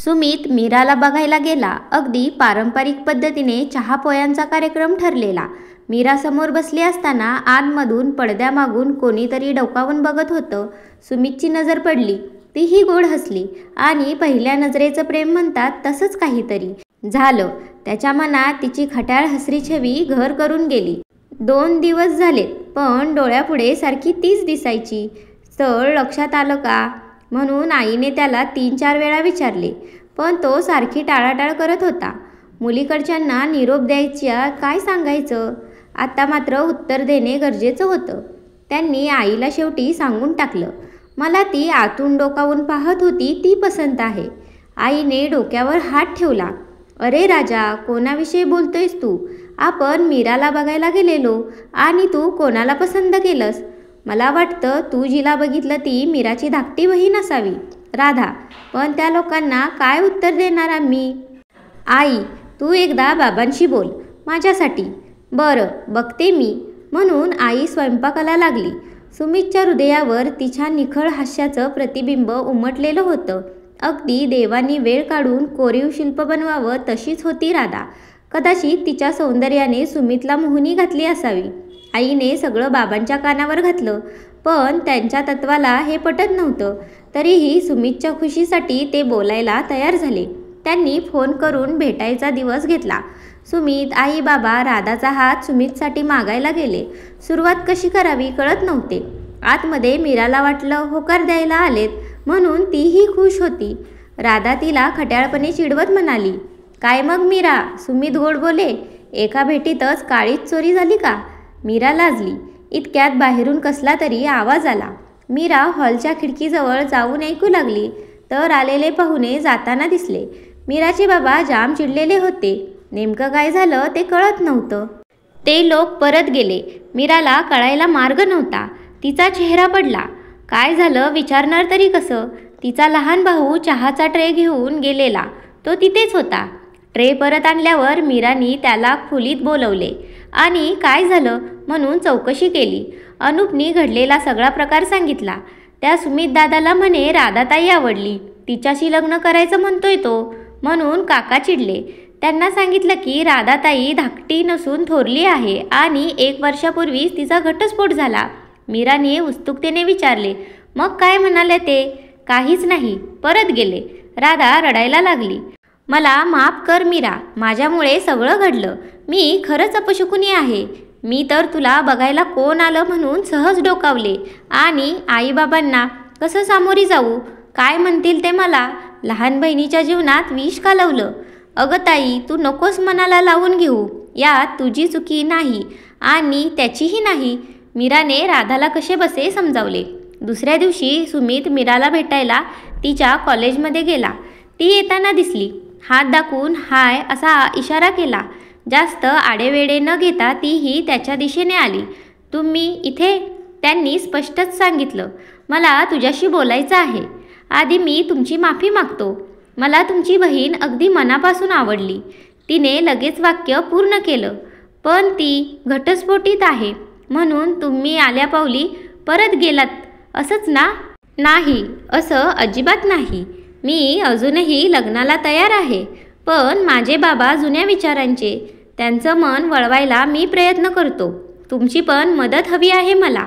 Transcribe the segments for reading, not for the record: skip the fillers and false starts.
सुमित मीराला बघायला गेला. अगदी पारंपरिक पद्धतीने चहा पोयांचा कार्यक्रम ठरलेला. मीरा समोर बसली असताना आतमधून पडद्यामागून कोणीतरी डोकावून बघत होतं. सुमितची नजर पडली. तीही गोड हसली आणि पहिल्या नजरेचं प्रेम म्हणतात तसंच काहीतरी झालं. त्याच्या मनात तिची खट्याळ हसरी छवी घर करून गेली. 2 दिवस झालेत, पण डोळ्यापुढे सारखी तीच दिसायची. स्थळ लक्षात आलं का म्हणून आईने त्याला 3-4 वेळा विचारले, पण तो सारखी टाळाटाळ करत होता. मुलीकडच्यांना निरोप द्यायच्या काय सांगायचं. आता मात्र उत्तर देणे गरजेचं होतं. त्यांनी आईला शेवटी सांगून टाकलं, मला ती आतून डोकावून पाहत होती ती पसंत आहे. आईने डोक्यावर हात ठेवला. अरे राजा, कोणाविषयी बोलतोयस तू? आपण मीराला बघायला गेलेलो आणि तू कोणाला पसंत केलंस? मला वाटतं तू जिला बघितलं ती मीराची धाकटी बहीण असावी, राधा. पण त्या लोकांना काय उत्तर देणार आम्ही? आई, तू एकदा बाबांशी बोल माझ्यासाठी. बरं, बघते मी, म्हणून आई स्वयंपाकाला लागली. सुमितच्या हृदयावर तिच्या निखळ हास्याचं प्रतिबिंब उमटलेलं होतं. अगदी देवानी वेळ काढून कोरीव शिल्प बनवावं तशीच होती राधा. कदाचित तिच्या सौंदर्याने सुमितला मोहिनी घातली असावी. आईने सगळं बाबांच्या कानावर घातलं, पण त्यांच्या तत्वाला हे पटत नव्हतं. तरीही सुमितच्या खुशीसाठी ते बोलायला तयार झाले. त्यांनी फोन करून भेटायचा दिवस घेतला. सुमित, आई, बाबा राधाचा हात सुमितसाठी मागायला गेले. सुरुवात कशी करावी कळत नव्हते. आतमध्ये मीराला वाटलं होकार द्यायला आलेत म्हणून तीही खुश होती. राधा तिला खट्याळपणे चिडवत म्हणाली, काय मग मीरा? सुमित गोड बोले, एका भेटीतच काळीच चोरी झाली का? मीरा लाजली. इतक्यात बाहेरून कसला तरी आवाज आला. मीरा हॉलच्या खिडकीजवळ जाऊन ऐकू लागली तर आलेले पाहुणे जाताना दिसले. मीराचे बाबा जाम चिडलेले होते. नेमकं काय झालं ते कळत नव्हतं. ते लोक परत गेले. मीराला कळायला मार्ग नव्हता. तिचा चेहरा पडला. काय झालं विचारणार तरी कसं? तिचा लहान भाऊ चहाचा ट्रे घेऊन गेलेला, तो तिथेच होता. ट्रे परत आणल्यावर मीरानी त्याला खोलीत बोलवले आणि काय झालं म्हणून चौकशी केली. अनुपनी घडलेला सगळा प्रकार सांगितला. त्या सुमित दादाला म्हणे राधाताई आवडली, तिच्याशी लग्न करायचं म्हणतोय तो, म्हणून काका चिडले. त्यांना सांगितलं की राधाताई धाकटी नसून थोरली आहे आणि 1 वर्षापूर्वीच तिचा घटस्फोट झाला. मीराने उत्सुकतेने विचारले, मग काय म्हणाले ते? काहीच नाही, परत गेले. राधा रडायला लागली. मला माफ कर मीरा, माझ्यामुळे सगळं घडलं. मी खरंच अपशकुनी आहे. मी तर तुला बघायला कोण आलं म्हणून सहज डोकावले आणि आईबाबांना कसं सामोरी जाऊ? काय म्हणतील ते मला? लहान बहिणीच्या जीवनात विष कालवलं. अगं ताई, तू नकोस मनाला लावून घेऊ. यात तुझी चुकी नाही आणि त्याचीही नाही. मीराने राधाला कसे बसे समजावले. दुसऱ्या दिवशी सुमित मीराला भेटायला तिच्या कॉलेजमध्ये गेला. ती येताना दिसली. हात दाखवून हाय असा इशारा केला. जास्त आडेवेडे न घेता तीही त्याच्या दिशेने आली. तुम्ही इथे? त्यांनी स्पष्टच सांगितलं, मला तुझ्याशी बोलायचं आहे. आधी मी तुमची माफी मागतो. मला तुमची बहीण अगदी मनापासून आवडली. तिने लगेच वाक्य पूर्ण केलं. पण ती घटस्फोटीत आहे म्हणून तुम्ही आल्या पावली परत गेलात असंच ना? नाही, असं अजिबात नाही. मी अजूनही लग्नाला तयार आहे. पण माझे बाबा जुन्या विचारांचे, त्यांचं मन वळवायला मी प्रयत्न करतो. तुमची पण मदत हवी आहे मला.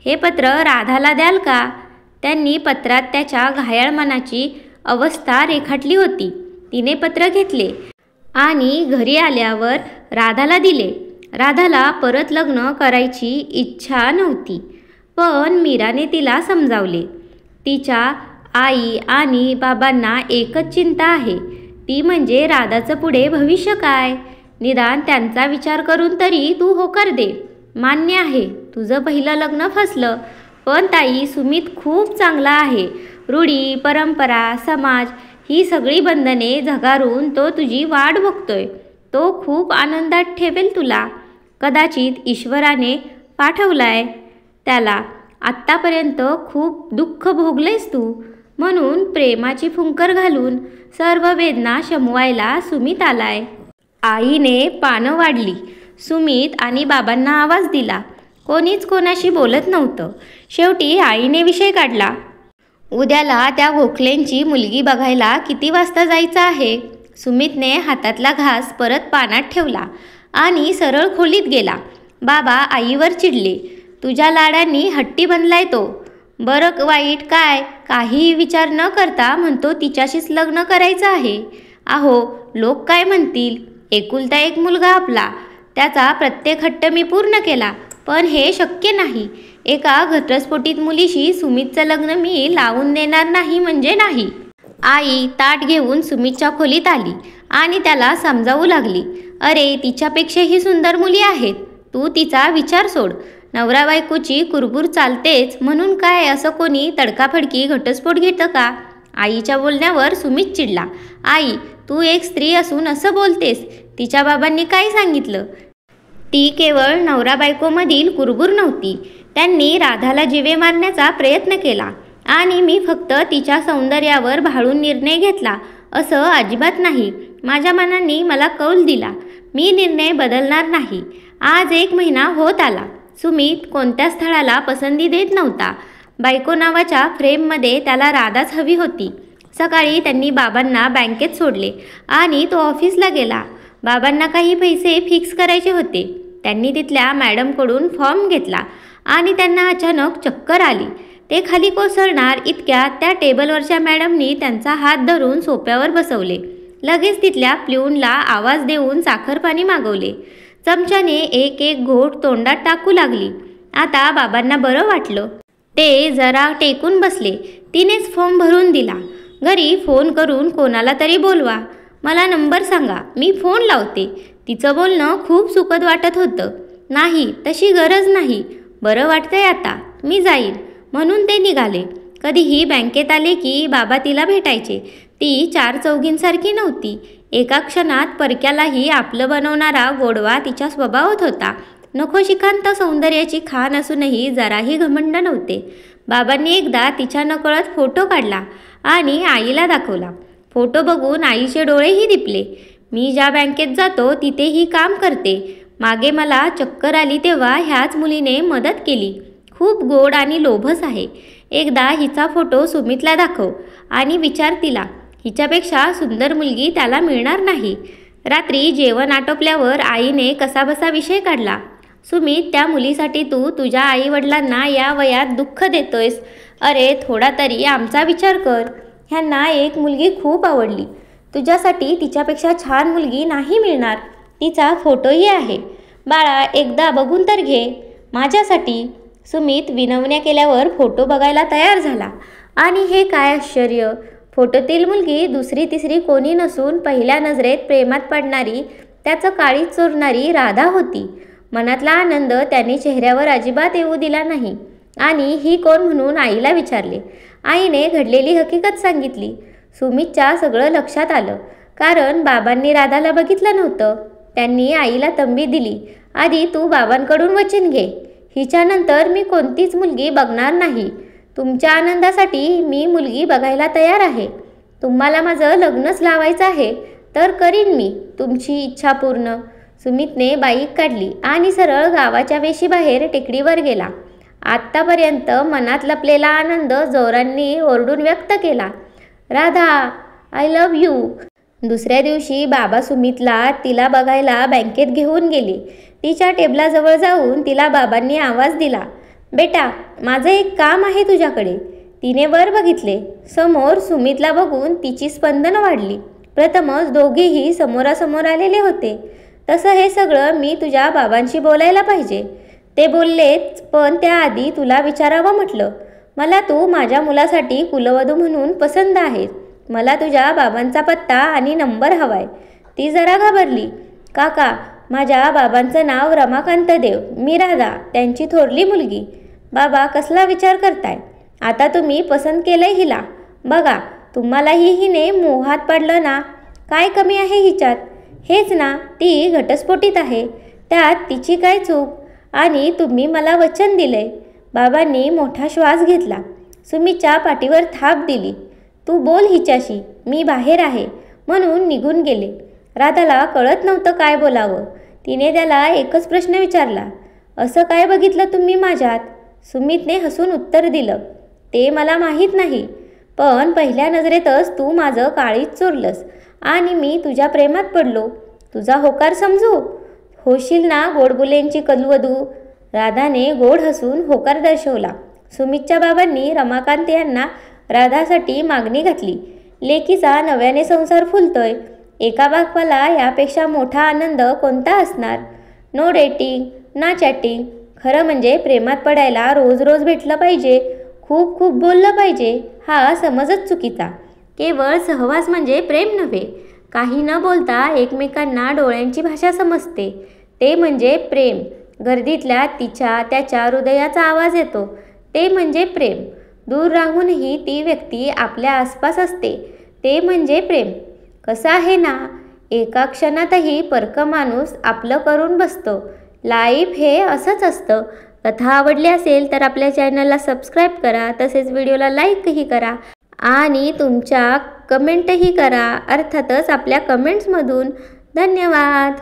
हे पत्र राधाला द्याल का? त्यांनी पत्रात त्याच्या घायाळ मनाची अवस्था रेखाटली होती. तिने पत्र घेतले आणि घरी आल्यावर राधाला दिले. राधाला परत लग्न करायची इच्छा नव्हती, पण मीराने तिला समजावले. तिच्या आई आणि बाबांना एकच चिंता आहे, ती म्हणजे राधाचं पुढे भविष्य काय. निदान त्यांचा विचार करून तरी तू होकार दे. मान्य आहे, तुझं पहिलं लग्न फसलं, पण ताई सुमित खूप चांगला आहे. रूढी, परंपरा, समाज ही सगळी बंधने झगारून तो तुझी वाट बघतोय. तो खूप आनंदात ठेवेल तुला. कदाचित ईश्वराने पाठवलाय त्याला. आत्तापर्यंत खूप दुःख भोगलेस तू, म्हणून प्रेमाची फुंकर घालून सर्व वेदना शमवायला सुमित आलाय. आईने पानं वाढली. सुमित आणि बाबांना आवाज दिला. कोणीच कोणाशी बोलत नव्हतं. शेवटी आईने विषय काढला. उद्याला त्या गोखलेंची मुलगी बघायला किती वाजता जायचं आहे? सुमितने हातातला घास परत पानात ठेवला आणि सरळ खोलीत गेला. बाबा आईवर चिडले. तुझ्या लाडांनी हट्टी बनलाय तो. बरं वाईट काय? काहीही विचार न करता म्हणतो तिच्याशीच लग्न करायचं आहे. अहो, लोक काय म्हणतील? एकुलता एक मुलगा आपला. त्याचा प्रत्येक हट्ट मी पूर्ण केला, पण हे शक्य नाही. एका घटस्फोटित मुलीशी सुमितचं लग्न मी लावून देणार नाही म्हणजे नाही. आई ताट घेऊन सुमितच्या खोलीत आली आणि त्याला समजावू लागली. अरे, तिच्यापेक्षाही सुंदर मुली आहेत. तू तिचा विचार सोड. नवरा बायकोची कुरबुर चालतेच म्हणून काय असं कोणी तडकाफडकी घटस्फोट घेतं का? आईच्या बोलण्यावर सुमित चिडला. आई, तू एक स्त्री असून असं बोलतेस. तिच्या बाबांनी काय सांगितलं? ती केवळ नवरा बायकोमधील कुरबुर नव्हती. त्यांनी राधाला जीवे मारण्याचा प्रयत्न केला आणि मी फक्त तिच्या सौंदर्यावर भाळून निर्णय घेतला असं अजिबात नाही. माझ्या मनाने मला कौल दिला. मी निर्णय बदलणार नाही. आज 1 महिना होत आला. सुमित कोणत्या स्थळाला पसंती देत नव्हता. बायको नावाच्या फ्रेममध्ये त्याला राधाच हवी होती. सकाळी त्यांनी बाबांना बँकेत सोडले आणि तो ऑफिसला गेला. बाबांना काही पैसे फिक्स करायचे होते. त्यांनी तिथल्या मॅडमकडून फॉर्म घेतला आणि त्यांना अचानक चक्कर आली. ते खाली कोसळणार इतक्यात त्या टेबलवरच्या मॅडमनी त्यांचा हात धरून सोफ्यावर बसवले. लगेच तिथल्या प्यूनला आवाज देऊन साखर पाणी मागवले. चमच्याने एक एक घोट तोंडात टाकू लागली. आता बाबांना बरं वाटलं. ते जरा टेकून बसले. तिनेच फॉर्म भरून दिला. घरी फोन करून कोणाला तरी बोलवा. मला नंबर सांगा, मी फोन लावते. तिचं बोलणं खूप सुखद वाटत होतं. नाही, तशी गरज नाही. बरं वाटतंय आता, मी जाईन म्हणून ते निघाले. कधीही बँकेत आले की बाबा तिला भेटायचे. ती 4 चौघींसारखी नव्हती. एका क्षणात परक्यालाही आपलं बनवणारा गोडवा तिच्या स्वभावात होता. नखोशिखांत सौंदर्याची खाण असूनही जराही घमंड नव्हते. बाबांनी एकदा तिच्या नकळत फोटो काढला आणि आईला दाखवला. फोटो बघून आईचे डोळेही दिपले. मी ज्या बँकेत जातो तिथे ही काम करते. मागे मला चक्कर आली तेव्हा ह्याच मुलीने मदत केली. खूप गोड आणि लोभस आहे. एकदा हिचा फोटो सुमितला दाखव आणि विचार तिला. हिच्यापेक्षा सुंदर मुलगी त्याला मिळणार नाही. रात्री जेवण आटोपल्यावर आईने कसाबसा विषय काढला. सुमित, त्या मुलीसाठी तू तुझ्या आईवडिलांना या वयात दुःख देतोयस. अरे, थोडा तरी आमचा विचार कर. ह्यांना एक मुलगी खूप आवडली. तुझ्यासाठी तिच्यापेक्षा छान मुलगी नाही मिळणार. तिचा फोटोही आहे. बाळा, एकदा बघून तर घे माझ्यासाठी. सुमित विनवण्या केल्यावर फोटो बघायला तयार झाला. आणि हे काय आश्चर्य! फोटोतील मुलगी दुसरी तिसरी कोणी नसून पहिल्या नजरेत प्रेमात पडणारी, त्याचं काळीज चोरणारी राधा होती. मनातला आनंद त्याने चेहऱ्यावर अजिबात येऊ दिला नाही आणि ही कोण म्हणून आईला विचारले. आईने घडलेली हकीकत सांगितली. सुमितच्या सगळं लक्षात आलं, कारण बाबांनी राधाला बघितलं नव्हतं. त्यांनी आईला तंबी दिली. आधी तू बाबांकडून वचन घे. हिच्यानंतर मी कोणतीच मुलगी बघणार नाही. तुमच्या आनंदासाठी मी मुलगी बघायला तयार आहे. तुम्हाला माझं लग्नच लावायचं आहे तर करीन मी तुमची इच्छा पूर्ण. सुमितने बाईक काढली आणि सरळ गावाच्या वेशीबाहेर टेकडीवर गेला. आत्तापर्यंत मनात लपलेला आनंद जोरांनी ओरडून व्यक्त केला. Radha, I love you. दुसऱ्या दिवशी बाबा सुमितला तिला बघायला बँकेत घेऊन गेले. तिच्या टेबलाजवळ जाऊन तिला बाबांनी आवाज दिला. बेटा, माझं एक काम आहे तुझ्याकडे. तिने वर बघितले. समोर सुमितला बघून तिची स्पंदनं वाढली. प्रथमच दोघेही समोरासमोर आलेले होते. तसं हे सगळं मी तुझ्या बाबांशी बोलायला पाहिजे. ते बोललेच, पण त्याआधी तुला विचारावं म्हटलं. मला तू माझ्या मुलासाठी कुलवधू म्हणून पसंत आहेस. मला तुझ्या बाबांचा पत्ता आणि नंबर हवाय. ती जरा घाबरली. काका, माझ्या बाबांचं नाव रमाकांत देव. मी राधा, त्यांची थोरली मुलगी. बाबा, कसला विचार करताय? आता तुम्ही पसंत केलंय हिला. बघा, तुम्हालाही हिने मोहात पडलं ना. काय कमी आहे हिच्यात? हेच ना, ती घटस्फोटित आहे. त्यात तिची काय चूक? आणि तुम्ही मला वचन दिलंय. बाबांनी मोठा श्वास घेतला. सुमितच्या पाठीवर थाप दिली. तू बोल हिच्याशी, मी बाहेर आहे म्हणून निघून गेले. राधाला कळत नव्हतं काय बोलावं. तिने त्याला एकच प्रश्न विचारला. असं काय बघितलं तुम्ही माझ्यात? सुमितने हसून उत्तर दिलं. ते मला माहीत नाही. पण पहिल्या नजरेतच तू माझं काळीज चोरलंस आणि मी तुझ्या प्रेमात पडलो. तुझा होकार समजू होशील ना गोडबोलेंची कलवधू. राधाने गोड हसून होकार दर्शवला. सुमितच्या बाबांनी रमाकांत यांना राधासाठी मागणी घातली. लेकीचा नव्याने संसार फुलतोय. एका बापाला यापेक्षा मोठा आनंद कोणता असणार. नो डेटिंग ना चॅटिंग. खरं म्हणजे प्रेमात पडायला रोज रोज भेटलं पाहिजे, खूप खूप बोललं पाहिजे हा समजच चुकीचा. केवळ सहवास म्हणजे प्रेम नव्हे. काही न बोलता एकमेकांना डोळ्यांची भाषा समजते ते म्हणजे प्रेम. गर्दीतल्या त्याच्या हृदयाचा आवाज येतो ते म्हणजे प्रेम. दूर राहूनही ती व्यक्ती आपल्या आसपास असते ते म्हणजे प्रेम. कसं आहे ना, एका क्षणातही परक माणूस आपलं करून बसतो. लाईफ हे असंच असतं. कथा आवडली असेल तर आपल्या चॅनलला सबस्क्राईब करा, तसेच व्हिडिओला लाईकही करा आणि तुमच्या कमेंटही करा, अर्थातच आपल्या कमेंट्समधून. धन्यवाद.